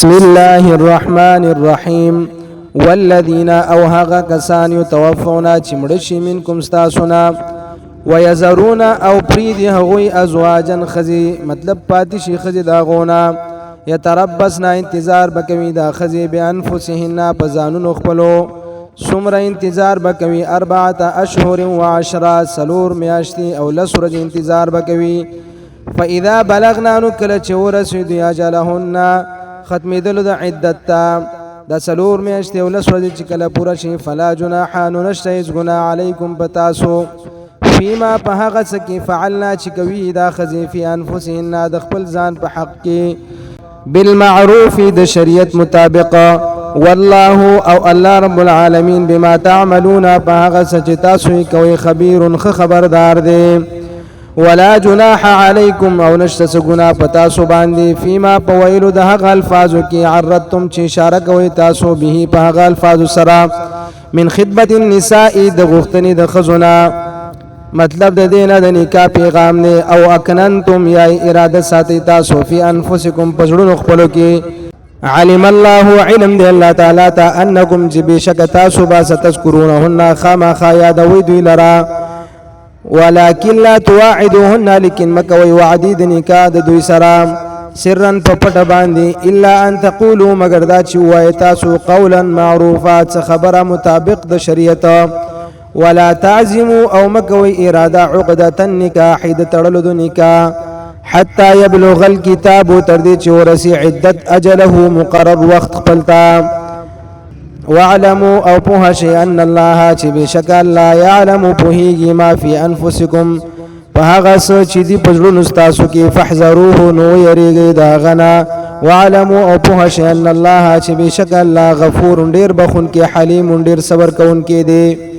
بسم الله الرحمن الرحيم والذين اوهغ کسان یتوفون چمړشی منکم استاسنا ويذرون او پرید هغوی ازواجن خزی مطلب پاتشی خزی داغونا یتربصنا انتظار بکوی دا خزی بانفسهن پزانو خپلو سمر انتظار بکوی 4 اشهر و10 سلور میاشتی او لسرج انتظار بکوی فاذا بلغنا نکل چورسید اجلهن ختمی دل د عدت دا سلور میاشتی او لسرج چکل پورا شی فلا جناح نشتیز گنا علیکم پتاسو فيما پهغه سکی فعلنا چکوی دا خزی فی انفسهن د خپل ځان په حق کې بالمعروف د شریعت مطابق والله او الله رب العالمین بما تعملون پهغه سچ تاسو کوي خبير خبردار دی ولا جناح عليكم او نشت گنا پتاسو باندې فيما پویل د هغه الفاظو کې عرضتم چې اشاره کوي تاسو به په هغه الفاظو سره من خطبه النساء د غختنی د خزونه مطلب د دینه د نکاح پیغام نه او اکننتم یا اراده ساتي تاسو فی انفسکم پزړو خپلو کې علم الله علم دی الله تعالی ته انکم جبشک تاسو با ستذکرونهن خما خیاد ویدی لرا ولكن لا تواعدوهن لكن مکوي وعدی د نکاح د دوی سره سرن په پټ باندې الا ان تقولوا مگر دا چې وای تاسو قولا معروفا خبره مطابق د شریعت ولا تعزموا او مکوي اراده عقده النکاح د تړلو د نکاح حتى يبلغ الكتاب تر دې چې ورسي عدت اجله مقرر وخت خپلتا واعلموا او په شي ان الله چې بشک الله يعلم په ما في انفسكم فهغه چې دی پزړو تاسو کې فاحذروه نو یریږي دا غنا واعلموا او په شي ان الله چې بشک الله غفور ډیر بخون کې حلیم ډیر صبر کون کې دی